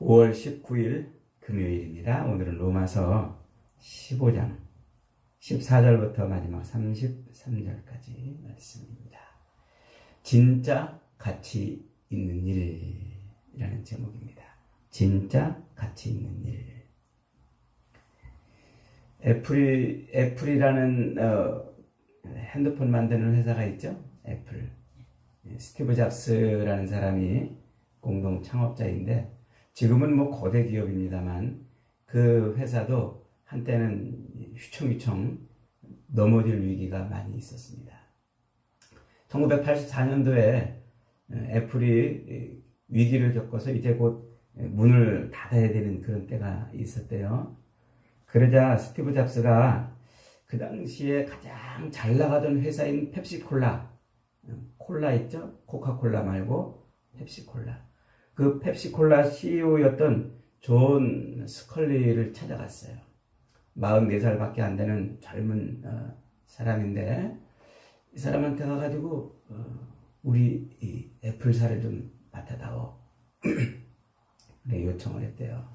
5월 19일 금요일입니다. 오늘은 로마서 15장 14절부터 마지막 33절까지 말씀입니다. 진짜 가치 있는 일이라는 제목입니다. 진짜 가치 있는 일. 애플이라는 핸드폰 만드는 회사가 있죠. 애플. 스티브 잡스라는 사람이 공동 창업자인데 지금은 거대 기업입니다만 그 회사도 한때는 휘청휘청 넘어질 위기가 많이 있었습니다. 1984년도에 애플이 위기를 겪어서 이제 곧 문을 닫아야 되는 그런 때가 있었대요. 그러자 스티브 잡스가 그 당시에 가장 잘 나가던 회사인 펩시콜라, 콜라 있죠? 코카콜라 말고 펩시콜라. 그 펩시콜라 CEO였던 존 스컬리를 찾아갔어요. 44살밖에 안 되는 젊은 사람인데 이 사람한테 가가지고 우리 이 애플사를 좀 맡아다오. 그래 요청을 했대요.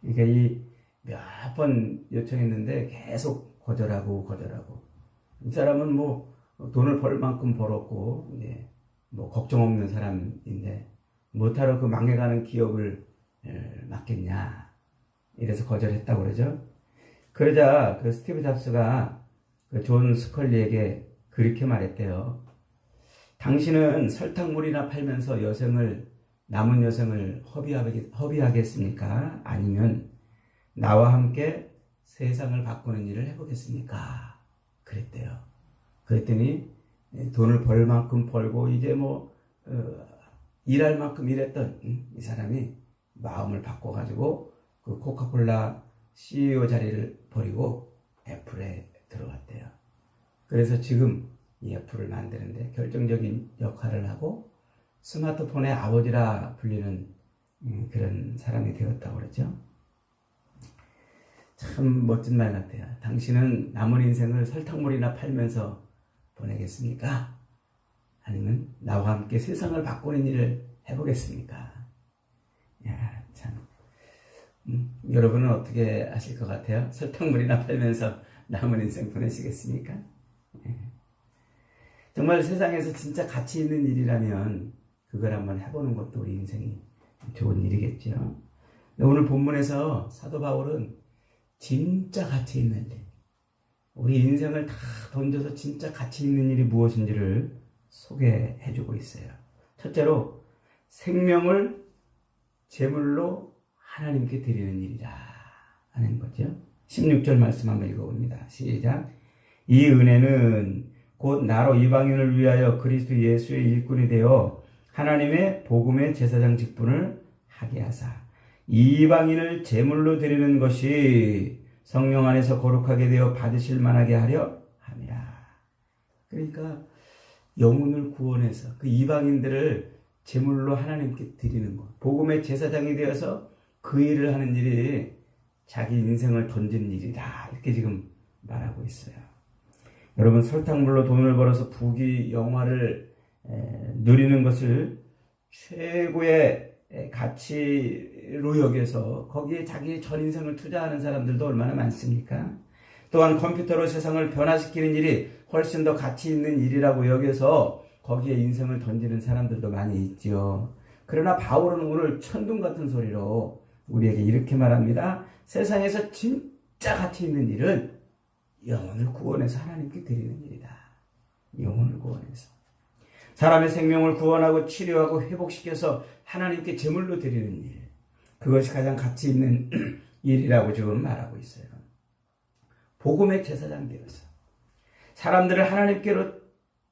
그러니까 이 몇 번 요청했는데 계속 거절하고 이 사람은 돈을 벌 만큼 벌었고 이제 걱정 없는 사람인데 못하러 그 망해가는 기업을 맡겠냐 이래서 거절했다고 그러죠. 그러자 그 스티브 잡스가 그 존 스컬리에게 그렇게 말했대요. 당신은 설탕물이나 팔면서 남은 여생을 허비하겠습니까? 아니면 나와 함께 세상을 바꾸는 일을 해보겠습니까? 그랬대요. 그랬더니 돈을 벌 만큼 벌고 이제 일할 만큼 일했던 이 사람이 마음을 바꿔가지고 그 코카콜라 CEO 자리를 버리고 애플에 들어갔대요. 그래서 지금 이 애플을 만드는데 결정적인 역할을 하고 스마트폰의 아버지라 불리는 그런 사람이 되었다고 그러죠. 참 멋진 말 같아요. 당신은 남은 인생을 설탕물이나 팔면서 보내겠습니까? 아니면 나와 함께 세상을 바꾸는 일을 해보겠습니까? 야, 참. 여러분은 어떻게 하실 것 같아요? 설탕물이나 팔면서 남은 인생 보내시겠습니까? 정말 세상에서 진짜 가치 있는 일이라면 그걸 한번 해보는 것도 우리 인생이 좋은 일이겠죠. 오늘 본문에서 사도 바울은 진짜 가치 있는 일, 우리 인생을 다 던져서 진짜 가치 있는 일이 무엇인지를 소개해주고 있어요. 첫째로 생명을 제물로 하나님께 드리는 일이라 하는 거죠. 16절 말씀 한번 읽어봅니다. 시작. 이 은혜는 곧 나로 이방인을 위하여 그리스도 예수의 일꾼이 되어 하나님의 복음의 제사장 직분을 하게 하사 이방인을 제물로 드리는 것이 성령 안에서 거룩하게 되어 받으실 만하게 하려 함이라. 그러니까 영혼을 구원해서 그 이방인들을 제물로 하나님께 드리는 것, 복음의 제사장이 되어서 그 일을 하는 일이 자기 인생을 던진 일이다, 이렇게 지금 말하고 있어요. 여러분, 설탕물로 돈을 벌어서 부귀 영화를 누리는 것을 최고의 가치로 여겨서 거기에 자기의 전 인생을 투자하는 사람들도 얼마나 많습니까? 또한 컴퓨터로 세상을 변화시키는 일이 훨씬 더 가치 있는 일이라고 여겨서 거기에 인생을 던지는 사람들도 많이 있죠. 그러나 바울은 오늘 천둥 같은 소리로 우리에게 이렇게 말합니다. 세상에서 진짜 가치 있는 일은 영혼을 구원해서 하나님께 드리는 일이다. 영혼을 구원해서 사람의 생명을 구원하고 치료하고 회복시켜서 하나님께 제물로 드리는 일, 그것이 가장 가치 있는 일이라고 지금 말하고 있어요. 복음의 제사장 되어서 사람들을 하나님께로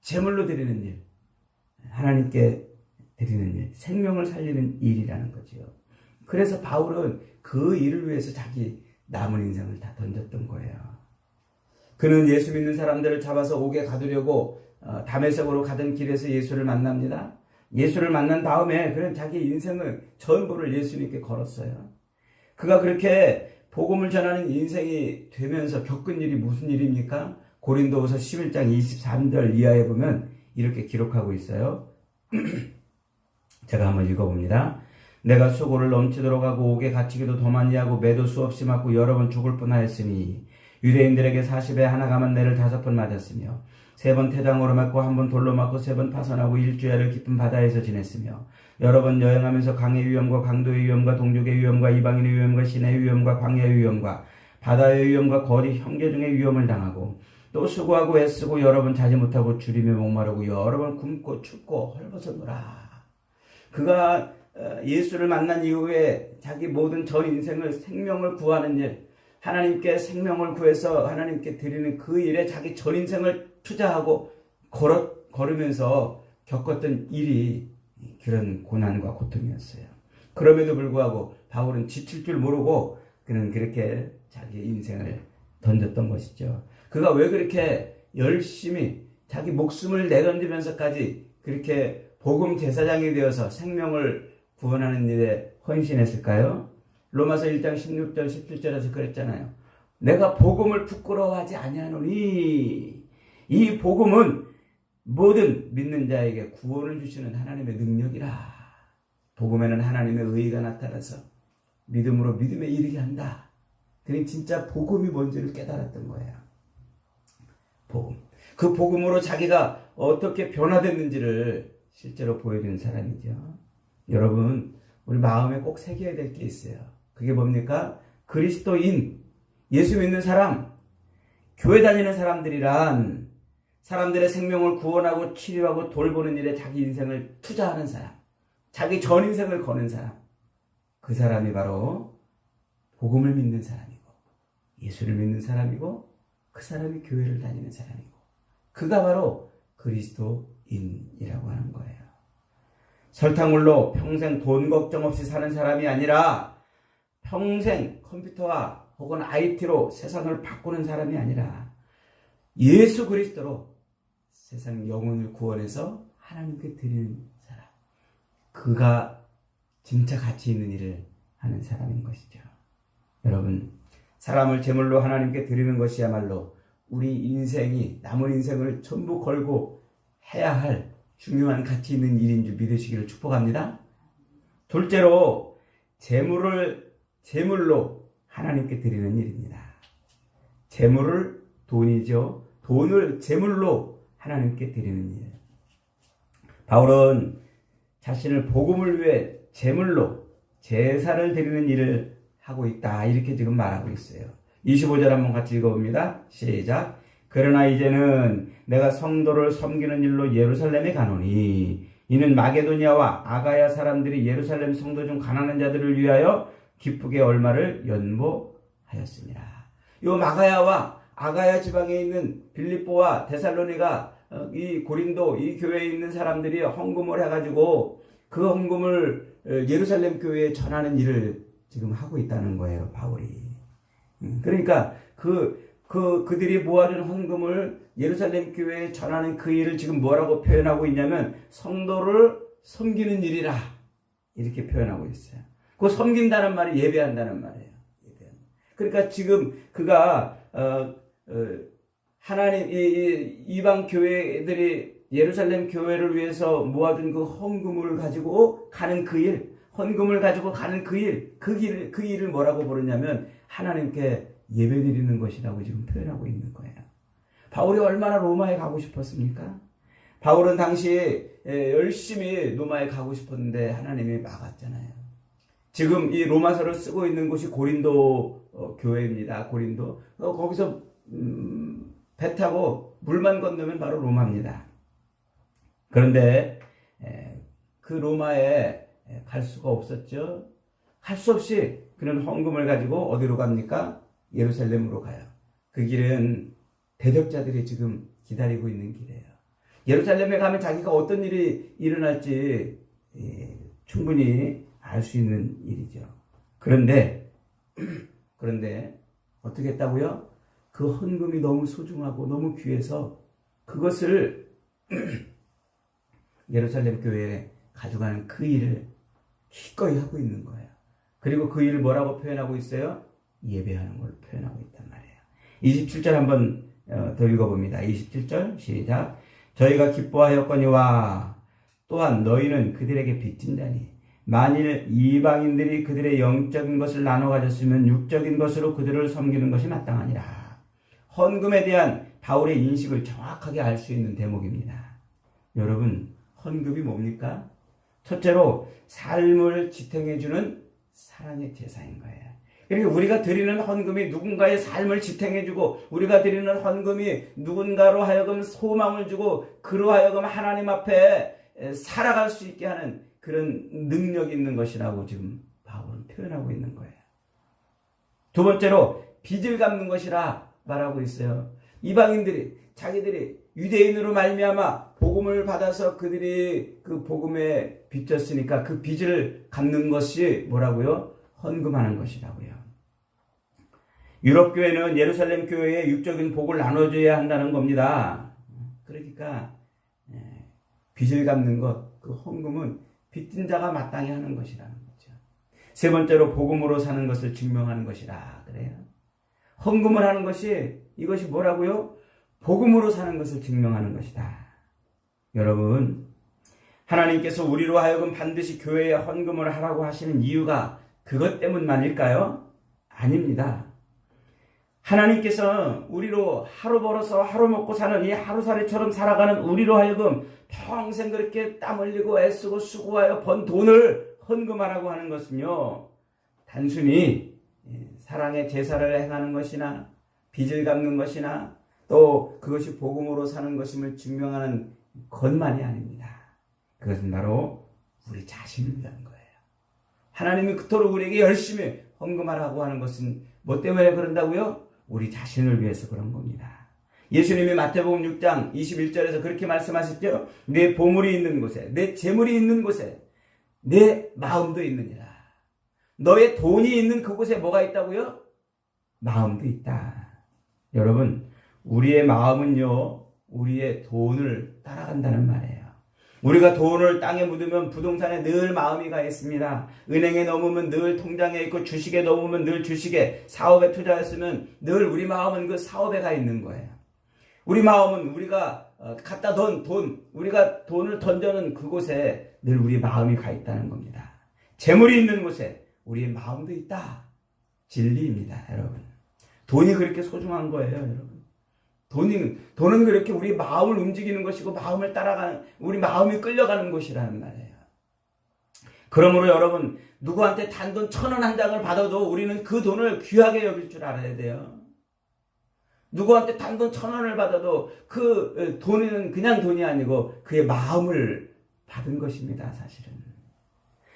제물로 드리는 일, 하나님께 드리는 일, 생명을 살리는 일이라는 거죠. 그래서 바울은 그 일을 위해서 자기 남은 인생을 다 던졌던 거예요. 그는 예수 믿는 사람들을 잡아서 옥에 가두려고 다메섹으로 가던 길에서 예수를 만납니다. 예수를 만난 다음에 그는 자기 인생을 전부를 예수님께 걸었어요. 그가 그렇게 복음을 전하는 인생이 되면서 겪은 일이 무슨 일입니까? 고린도후서 11장 23절 이하에 보면 이렇게 기록하고 있어요. 제가 한번 읽어봅니다. 내가 수고를 넘치도록 하고 옥에 갇히기도 더 많이 하고 매도 수없이 맞고 여러 번 죽을 뻔하였으니 유대인들에게 40에 하나 감은 매를 5번 맞았으며 3번 태당으로 맞고 1번 돌로 맞고 3번 파선하고 일주야를 깊은 바다에서 지냈으며 여러 번 여행하면서 강의 위험과 강도의 위험과 동족의 위험과 이방인의 위험과 신의 위험과 광야의 위험과 바다의 위험과 거리 형제중의 위험을 당하고 또 수고하고 애쓰고 여러 번 자지 못하고 주림에 목마르고 여러 번 굶고 춥고 헐벗었노라. 그가 예수를 만난 이후에 자기 모든 전 인생을 생명을 구하는 일, 하나님께 생명을 구해서 하나님께 드리는 그 일에 자기 전 인생을 투자하고 걸으면서 겪었던 일이 그런 고난과 고통이었어요. 그럼에도 불구하고 바울은 지칠 줄 모르고 그는 그렇게 자기 인생을 던졌던 것이죠. 그가 왜 그렇게 열심히 자기 목숨을 내던지면서까지 그렇게 복음 제사장이 되어서 생명을 구원하는 일에 헌신했을까요? 로마서 1장 16절 17절에서 그랬잖아요. 내가 복음을 부끄러워하지 아니하노니 이 복음은 모든 믿는 자에게 구원을 주시는 하나님의 능력이라. 복음에는 하나님의 의의가 나타나서 믿음으로 믿음에 이르게 한다. 그는 진짜 복음이 뭔지를 깨달았던 거예요. 복음. 그 복음으로 자기가 어떻게 변화됐는지를 실제로 보여주는 사람이죠. 여러분, 우리 마음에 꼭 새겨야 될 게 있어요. 그게 뭡니까? 그리스도인, 예수 믿는 사람, 교회 다니는 사람들이란 사람들의 생명을 구원하고 치료하고 돌보는 일에 자기 인생을 투자하는 사람, 자기 전 인생을 거는 사람, 그 사람이 바로 복음을 믿는 사람이고 예수를 믿는 사람이고 그 사람이 교회를 다니는 사람이고 그가 바로 그리스도인이라고 하는 거예요. 설탕물로 평생 돈 걱정 없이 사는 사람이 아니라 평생 컴퓨터와 혹은 IT로 세상을 바꾸는 사람이 아니라 예수 그리스도로 세상 영혼을 구원해서 하나님께 드리는 사람. 그가 진짜 가치 있는 일을 하는 사람인 것이죠. 여러분, 사람을 제물로 하나님께 드리는 것이야말로 우리 인생이 남은 인생을 전부 걸고 해야 할 중요한 가치 있는 일인 줄 믿으시기를 축복합니다. 둘째로 제물로 하나님께 드리는 일입니다. 제물을 돈이죠. 돈을 제물로 하나님께 드리는 일. 바울은 자신을 복음을 위해 제물로 제사를 드리는 일을 하고 있다. 이렇게 지금 말하고 있어요. 25절 한번 같이 읽어봅니다. 시작. 그러나 이제는 내가 성도를 섬기는 일로 예루살렘에 가노니 이는 마게도니아와 아가야 사람들이 예루살렘 성도 중 가난한 자들을 위하여 기쁘게 얼마를 연보하였습니다. 이 마가야와 아가야 지방에 있는 빌립보와 데살로니가 이 고린도 이 교회에 있는 사람들이 헌금을 해가지고 그 헌금을 예루살렘 교회에 전하는 일을 지금 하고 있다는 거예요, 바울이. 그러니까 그들이 모아준 헌금을 예루살렘 교회에 전하는 그 일을 지금 뭐라고 표현하고 있냐면 성도를 섬기는 일이라 이렇게 표현하고 있어요. 그 섬긴다는 말이 예배한다는 말이에요. 그러니까 지금 그가 하나님 이방 교회들이 예루살렘 교회를 위해서 모아준 그 헌금을 가지고 가는 그 일, 헌금을 가지고 가는 그 일, 그 일을 뭐라고 부르냐면 하나님께 예배드리는 것이라고 지금 표현하고 있는 거예요. 바울이 얼마나 로마에 가고 싶었습니까? 바울은 당시 열심히 로마에 가고 싶었는데 하나님이 막았잖아요. 지금 이 로마서를 쓰고 있는 곳이 고린도 교회입니다. 고린도. 거기서 배 타고 물만 건너면 바로 로마입니다. 그런데 그 로마에 갈 수가 없었죠. 할 수 없이 그는 헌금을 가지고 어디로 갑니까? 예루살렘으로 가요. 그 길은 대적자들이 지금 기다리고 있는 길이에요. 예루살렘에 가면 자기가 어떤 일이 일어날지 충분히 알 수 있는 일이죠. 그런데 어떻게 했다고요? 그 헌금이 너무 소중하고 너무 귀해서 그것을 예루살렘 교회에 가져가는 그 일을 기꺼이 하고 있는 거예요. 그리고 그 일을 뭐라고 표현하고 있어요? 예배하는 걸 표현하고 있단 말이에요. 27절 한번 더 읽어봅니다. 27절 시작. 저희가 기뻐하였거니와 또한 너희는 그들에게 빚진 자니 만일 이방인들이 그들의 영적인 것을 나눠 가졌으면 육적인 것으로 그들을 섬기는 것이 마땅하니라. 헌금에 대한 바울의 인식을 정확하게 알 수 있는 대목입니다. 여러분, 헌금이 뭡니까? 첫째로 삶을 지탱해주는 사랑의 제사인 거예요. 그러니까 우리가 드리는 헌금이 누군가의 삶을 지탱해주고, 우리가 드리는 헌금이 누군가로 하여금 소망을 주고 그로 하여금 하나님 앞에 살아갈 수 있게 하는 그런 능력이 있는 것이라고 지금 바울은 표현하고 있는 거예요. 두 번째로 빚을 갚는 것이라 말하고 있어요. 이방인들이 자기들이 유대인으로 말미암아 복음을 받아서 그들이 그 복음에 빚졌으니까 그 빚을 갚는 것이 뭐라고요? 헌금하는 것이라고요. 유럽 교회는 예루살렘 교회에 육적인 복을 나눠줘야 한다는 겁니다. 그러니까 빚을 갚는 것, 그 헌금은 빚진 자가 마땅히 하는 것이라는 거죠. 세 번째로 복음으로 사는 것을 증명하는 것이라 그래요. 헌금을 하는 것이 이것이 뭐라고요? 복음으로 사는 것을 증명하는 것이다. 여러분, 하나님께서 우리로 하여금 반드시 교회에 헌금을 하라고 하시는 이유가 그것 때문만일까요? 아닙니다. 하나님께서 우리로 하루 벌어서 하루 먹고 사는 이 하루살이처럼 살아가는 우리로 하여금 평생 그렇게 땀 흘리고 애쓰고 수고하여 번 돈을 헌금하라고 하는 것은요, 단순히 사랑의 제사를 행하는 것이나 빚을 갚는 것이나 또 그것이 복음으로 사는 것임을 증명하는 것만이 아닙니다. 그것은 바로 우리 자신을 위한 거예요. 하나님이 그토록 우리에게 열심히 헌금하라고 하는 것은 뭐 때문에 그런다고요? 우리 자신을 위해서 그런 겁니다. 예수님이 마태복음 6장 21절에서 그렇게 말씀하셨죠. 내 보물이 있는 곳에, 내 재물이 있는 곳에 내 마음도 있느니라. 너의 돈이 있는 그곳에 뭐가 있다고요? 마음도 있다. 여러분, 우리의 마음은요, 우리의 돈을 따라간다는 말이에요. 우리가 돈을 땅에 묻으면 부동산에 늘 마음이 가 있습니다. 은행에 넣으면 늘 통장에 있고, 주식에 넣으면 늘 주식에, 사업에 투자했으면 늘 우리 마음은 그 사업에 가 있는 거예요. 우리 마음은 우리가 갖다 우리가 돈을 던져는 그곳에 늘 우리 마음이 가 있다는 겁니다. 재물이 있는 곳에 우리의 마음도 있다. 진리입니다, 여러분. 돈이 그렇게 소중한 거예요, 여러분. 돈은 그렇게 우리 마음을 움직이는 것이고 마음을 따라가는, 우리 마음이 끌려가는 것이라는 말이에요. 그러므로 여러분, 누구한테 단돈 1,000원 한 장을 받아도 우리는 그 돈을 귀하게 여길 줄 알아야 돼요. 누구한테 단돈 1,000원을 받아도 그 돈은 그냥 돈이 아니고 그의 마음을 받은 것입니다, 사실은.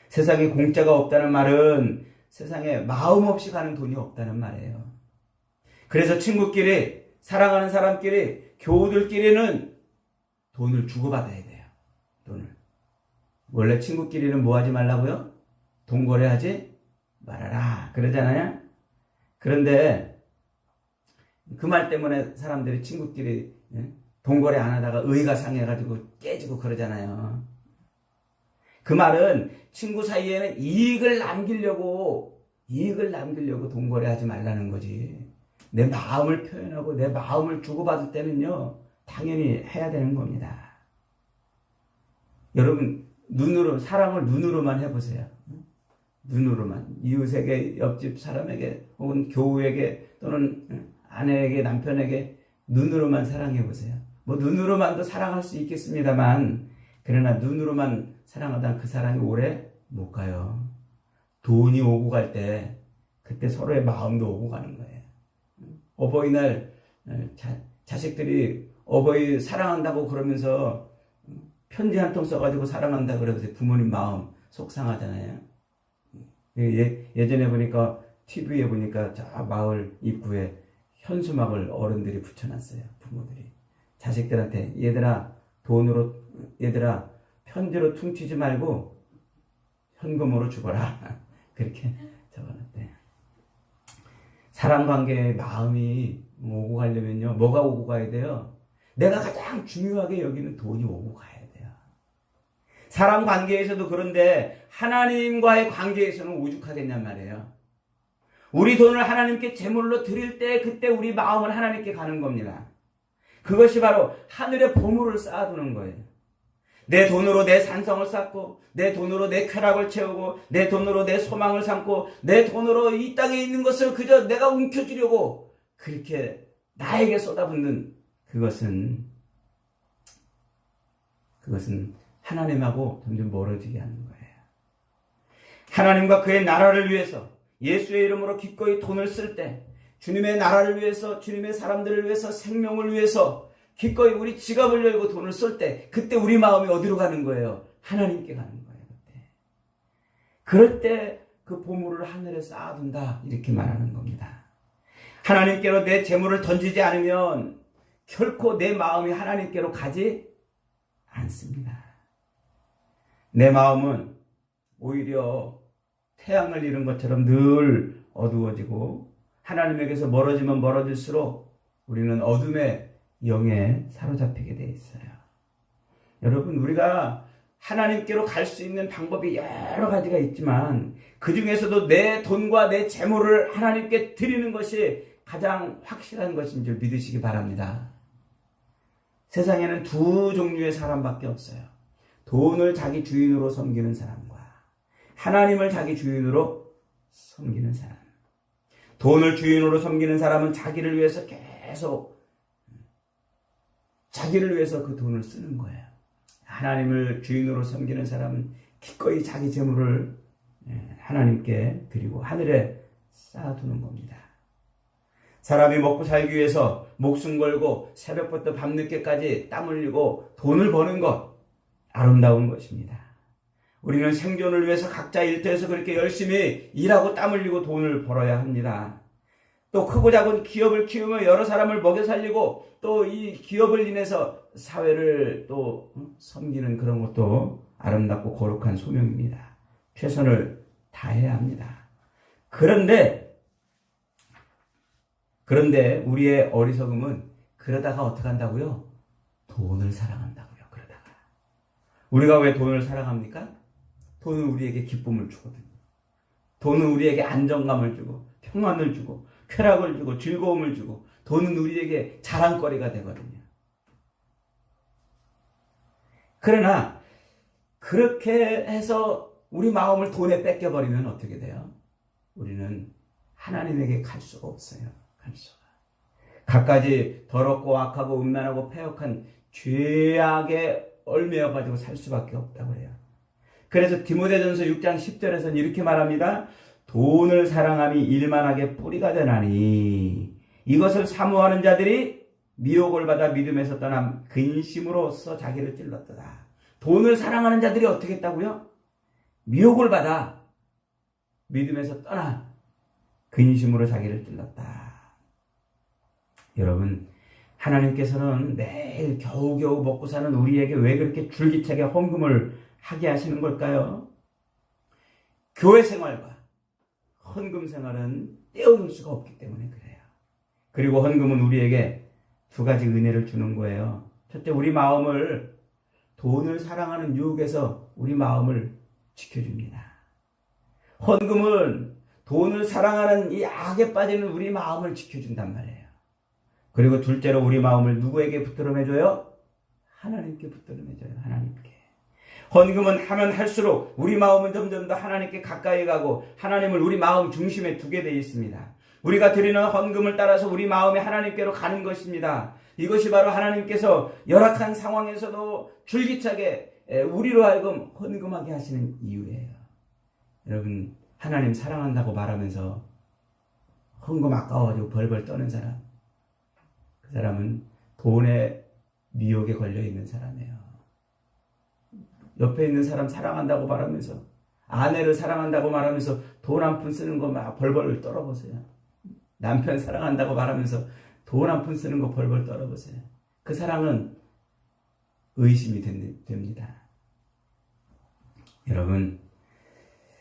세상에 공짜가 없다는 말은 세상에 마음 없이 가는 돈이 없다는 말이에요. 그래서 친구끼리, 사랑하는 사람끼리, 교우들끼리는 돈을 주고받아야 돼요. 돈을. 원래 친구끼리는 뭐 하지 말라고요? 돈 거래하지 말아라 그러잖아요. 그런데 그 말 때문에 사람들이 친구끼리 돈 거래 안 하다가 의가 상해가지고 깨지고 그러잖아요. 그 말은 친구 사이에는 이익을 남기려고 돈 거래하지 말라는 거지. 내 마음을 표현하고 내 마음을 주고받을 때는요, 당연히 해야 되는 겁니다. 여러분, 사랑을 눈으로만 해보세요. 눈으로만. 이웃에게, 옆집 사람에게, 혹은 교우에게, 또는 아내에게, 남편에게 눈으로만 사랑해보세요. 뭐 눈으로만도 사랑할 수 있겠습니다만, 그러나 눈으로만 사랑하다 그 사랑이 오래 못 가요. 돈이 오고 갈 때, 그때 서로의 마음도 오고 가는 거예요. 어버이날 자식들이 어버이 사랑한다고 그러면서 편지 한 통 써가지고 사랑한다 그러면서 부모님 마음 속상하잖아요. 예전에 보니까 TV에 보니까 저 마을 입구에 현수막을 어른들이 붙여놨어요. 부모들이 자식들한테 얘들아 편지로 퉁치지 말고 현금으로 주거라 그렇게 적어놨대요. 사랑관계의 마음이 오고 가려면요, 뭐가 오고 가야 돼요? 내가 가장 중요하게 여기는 돈이 오고 가야 돼요. 사랑관계에서도 그런데 하나님과의 관계에서는 오죽하겠냔 말이에요. 우리 돈을 하나님께 제물로 드릴 때 그때 우리 마음은 하나님께 가는 겁니다. 그것이 바로 하늘의 보물을 쌓아두는 거예요. 내 돈으로 내 산성을 쌓고, 내 돈으로 내 쾌락을 채우고, 내 돈으로 내 소망을 삼고, 내 돈으로 이 땅에 있는 것을 그저 내가 움켜쥐려고 그렇게 나에게 쏟아붓는 그것은 하나님하고 점점 멀어지게 하는 거예요. 하나님과 그의 나라를 위해서 예수의 이름으로 기꺼이 돈을 쓸 때, 주님의 나라를 위해서, 주님의 사람들을 위해서, 생명을 위해서 기꺼이 우리 지갑을 열고 돈을 쏠 때, 그때 우리 마음이 어디로 가는 거예요? 하나님께 가는 거예요. 그럴 때 그 보물을 하늘에 쌓아둔다, 이렇게 말하는 겁니다. 하나님께로 내 재물을 던지지 않으면 결코 내 마음이 하나님께로 가지 않습니다. 내 마음은 오히려 태양을 잃은 것처럼 늘 어두워지고, 하나님에게서 멀어지면 멀어질수록 우리는 어둠의 영에 사로잡히게 돼 있어요. 여러분, 우리가 하나님께로 갈 수 있는 방법이 여러 가지가 있지만 그 중에서도 내 돈과 내 재물을 하나님께 드리는 것이 가장 확실한 것인 줄 믿으시기 바랍니다. 세상에는 두 종류의 사람밖에 없어요. 돈을 자기 주인으로 섬기는 사람과 하나님을 자기 주인으로 섬기는 사람. 돈을 주인으로 섬기는 사람은 자기를 위해서 계속 자기를 위해서 그 돈을 쓰는 거예요. 하나님을 주인으로 섬기는 사람은 기꺼이 자기 재물을 하나님께 드리고 하늘에 쌓아두는 겁니다. 사람이 먹고 살기 위해서 목숨 걸고 새벽부터 밤늦게까지 땀 흘리고 돈을 버는 것, 아름다운 것입니다. 우리는 생존을 위해서 각자 일터에서 그렇게 열심히 일하고 땀 흘리고 돈을 벌어야 합니다. 또 크고 작은 기업을 키우며 여러 사람을 먹여 살리고 또 이 기업을 인해서 사회를 또 섬기는 그런 것도 아름답고 거룩한 소명입니다. 최선을 다해야 합니다. 그런데 우리의 어리석음은 그러다가 어떻게 한다고요? 돈을 사랑한다고요. 그러다가. 우리가 왜 돈을 사랑합니까? 돈은 우리에게 기쁨을 주거든요. 돈은 우리에게 안정감을 주고 평안을 주고 쾌락을 주고 즐거움을 주고, 돈은 우리에게 자랑거리가 되거든요. 그러나 그렇게 해서 우리 마음을 돈에 뺏겨버리면 어떻게 돼요? 우리는 하나님에게 갈 수가 없어요. 갈 수가. 갖가지 더럽고 악하고 음란하고 패역한 죄악에 얽매여가지고 살 수밖에 없다고 해요. 그래서 디모데전서 6장 10절에서는 이렇게 말합니다. 돈을 사랑함이 일만하게 뿌리가 되나니 이것을 사모하는 자들이 미혹을 받아 믿음에서 떠나 근심으로써 자기를 찔렀도다. 돈을 사랑하는 자들이 어떻게 했다고요? 미혹을 받아 믿음에서 떠나 근심으로 자기를 찔렀다. 여러분, 하나님께서는 매일 겨우겨우 먹고 사는 우리에게 왜 그렇게 줄기차게 헌금을 하게 하시는 걸까요? 교회 생활과 헌금 생활은 떼어놓을 수가 없기 때문에 그래요. 그리고 헌금은 우리에게 두 가지 은혜를 주는 거예요. 첫째, 우리 마음을 돈을 사랑하는 유혹에서 우리 마음을 지켜줍니다. 헌금은 돈을 사랑하는 이 악에 빠지는 우리 마음을 지켜준단 말이에요. 그리고 둘째로 우리 마음을 누구에게 붙들어매줘요? 하나님께 붙들어매줘요. 하나님께. 헌금은 하면 할수록 우리 마음은 점점 더 하나님께 가까이 가고 하나님을 우리 마음 중심에 두게 되어 있습니다. 우리가 드리는 헌금을 따라서 우리 마음이 하나님께로 가는 것입니다. 이것이 바로 하나님께서 열악한 상황에서도 줄기차게 우리로 하여금 헌금하게 하시는 이유예요. 여러분, 하나님 사랑한다고 말하면서 헌금 아까워가지고 벌벌 떠는 사람, 그 사람은 돈의 미혹에 걸려 있는 사람이에요. 옆에 있는 사람 사랑한다고 말하면서, 아내를 사랑한다고 말하면서 돈 한 푼 쓰는 거 막 벌벌 떨어보세요. 남편 사랑한다고 말하면서 돈 한 푼 쓰는 거 벌벌 떨어보세요. 그 사랑은 의심이 됩니다. 여러분,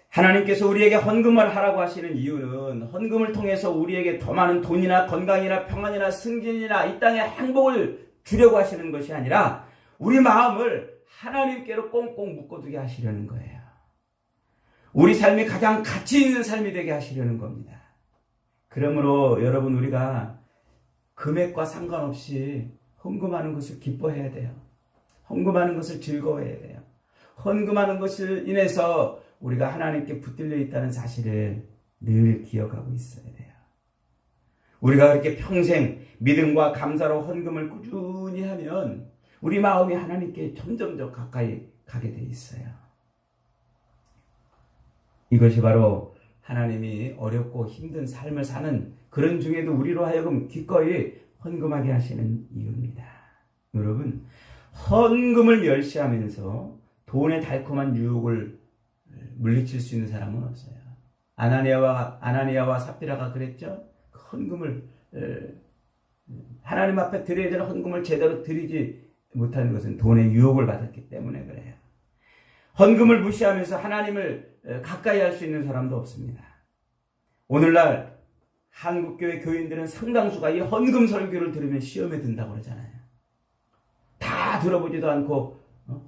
하나님께서 우리에게 헌금을 하라고 하시는 이유는 헌금을 통해서 우리에게 더 많은 돈이나 건강이나 평안이나 승진이나 이 땅의 행복을 주려고 하시는 것이 아니라 우리 마음을 하나님께로 꽁꽁 묶어두게 하시려는 거예요. 우리 삶이 가장 가치 있는 삶이 되게 하시려는 겁니다. 그러므로 여러분, 우리가 금액과 상관없이 헌금하는 것을 기뻐해야 돼요. 헌금하는 것을 즐거워해야 돼요. 헌금하는 것을 인해서 우리가 하나님께 붙들려 있다는 사실을 늘 기억하고 있어야 돼요. 우리가 그렇게 평생 믿음과 감사로 헌금을 꾸준히 하면 우리 마음이 하나님께 점점 더 가까이 가게 돼 있어요. 이것이 바로 하나님이 어렵고 힘든 삶을 사는 그런 중에도 우리로 하여금 기꺼이 헌금하게 하시는 이유입니다. 여러분, 헌금을 멸시하면서 돈의 달콤한 유혹을 물리칠 수 있는 사람은 없어요. 아나니아와 삽비라가 그랬죠. 헌금을 하나님 앞에 드려야 되는 헌금을 제대로 드리지 못하는 것은 돈의 유혹을 받았기 때문에 그래요. 헌금을 무시하면서 하나님을 가까이 할 수 있는 사람도 없습니다. 오늘날 한국교회 교인들은 상당수가 이 헌금 설교를 들으면 시험에 든다고 그러잖아요. 다 들어보지도 않고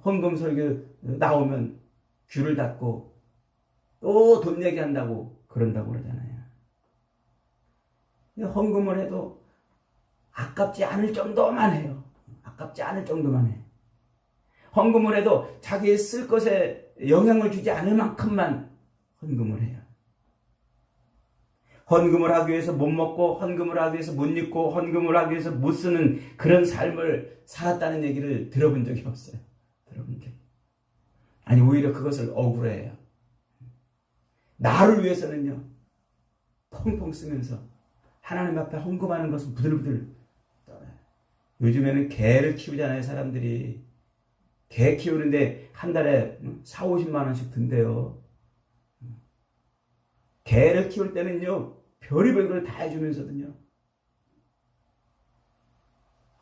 헌금 설교 나오면 귀를 닫고 또 돈 얘기한다고 그런다고 그러잖아요. 헌금을 해도 아깝지 않을 정도만 해요. 아깝지 않을 정도만 해. 헌금을 해도 자기의 쓸 것에 영향을 주지 않을 만큼만 헌금을 해요. 헌금을 하기 위해서 못 먹고, 헌금을 하기 위해서 못 입고, 헌금을 하기 위해서 못 쓰는 그런 삶을 살았다는 얘기를 들어본 적이 없어요. 들어본 적이. 아니, 오히려 그것을 억울해해요. 나를 위해서는요, 펑펑 쓰면서 하나님 앞에 헌금하는 것은 부들부들 떠나요. 요즘에는 개를 키우잖아요, 사람들이. 개 키우는데 한 달에 4, 50만 원씩 든대요. 개를 키울 때는요, 별의별 걸 다 해주면서든요,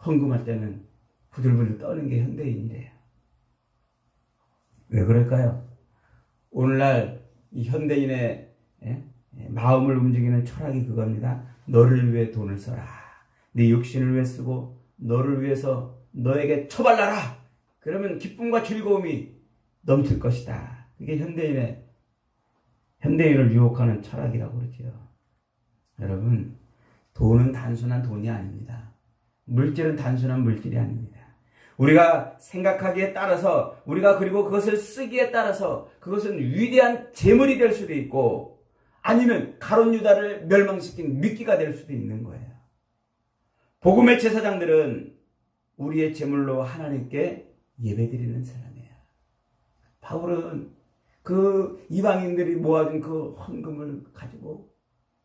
헌금할 때는 부들부들 떠는 게 현대인이래요. 왜 그럴까요? 오늘날 이 현대인의 마음을 움직이는 철학이 그겁니다. 너를 위해 돈을 써라. 네 육신을 위해 쓰고 너를 위해서 너에게 처발라라. 그러면 기쁨과 즐거움이 넘칠 것이다. 그게 현대인을 유혹하는 철학이라고 그러죠. 여러분, 돈은 단순한 돈이 아닙니다. 물질은 단순한 물질이 아닙니다. 우리가 생각하기에 따라서, 우리가 그리고 그것을 쓰기에 따라서 그것은 위대한 재물이 될 수도 있고, 아니면 가룟 유다를 멸망시킨 미끼가 될 수도 있는 거예요. 복음의 제사장들은 우리의 재물로 하나님께 예배드리는 사람이에요. 바울은 그 이방인들이 모아준 그 헌금을 가지고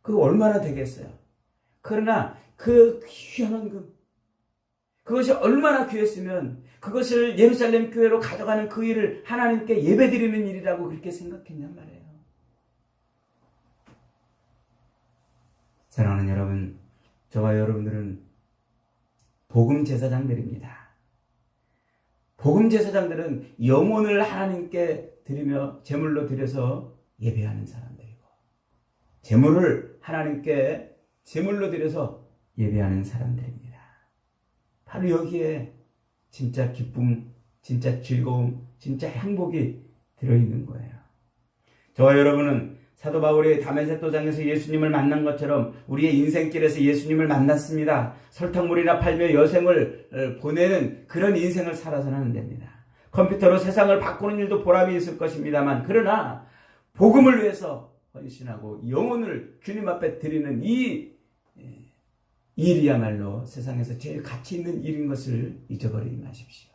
그거 얼마나 되겠어요. 그러나 그 귀한 헌금, 그것이 얼마나 귀했으면 그것을 예루살렘 교회로 가져가는 그 일을 하나님께 예배드리는 일이라고 그렇게 생각했냔 말이에요. 사랑하는 여러분, 저와 여러분들은 복음 제사장들입니다. 복음 제사장들은 영혼을 하나님께 드리며 제물로 드려서 예배하는 사람들이고, 제물을 하나님께 제물로 드려서 예배하는 사람들입니다. 바로 여기에 진짜 기쁨, 진짜 즐거움, 진짜 행복이 들어있는 거예요. 저와 여러분은 사도 바울이 다메섹 도장에서 예수님을 만난 것처럼 우리의 인생길에서 예수님을 만났습니다. 설탕물이나 팔며 여생을 보내는 그런 인생을 살아서는 안 됩니다. 컴퓨터로 세상을 바꾸는 일도 보람이 있을 것입니다만, 그러나 복음을 위해서 헌신하고 영혼을 주님 앞에 드리는 이 일이야말로 세상에서 제일 가치 있는 일인 것을 잊어버리지 마십시오.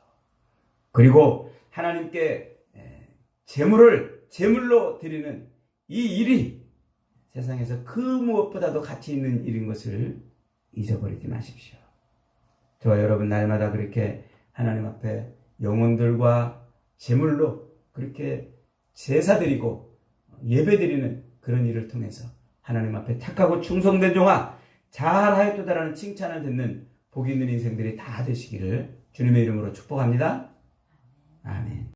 그리고 하나님께 제물을 제물로 드리는 이 일이 세상에서 그 무엇보다도 가치 있는 일인 것을 잊어버리지 마십시오. 저와 여러분 날마다 그렇게 하나님 앞에 영혼들과 제물로 그렇게 제사드리고 예배드리는 그런 일을 통해서 하나님 앞에 착하고 충성된 종아 잘하였도다라는 칭찬을 듣는 복이 있는 인생들이 다 되시기를 주님의 이름으로 축복합니다. 아멘.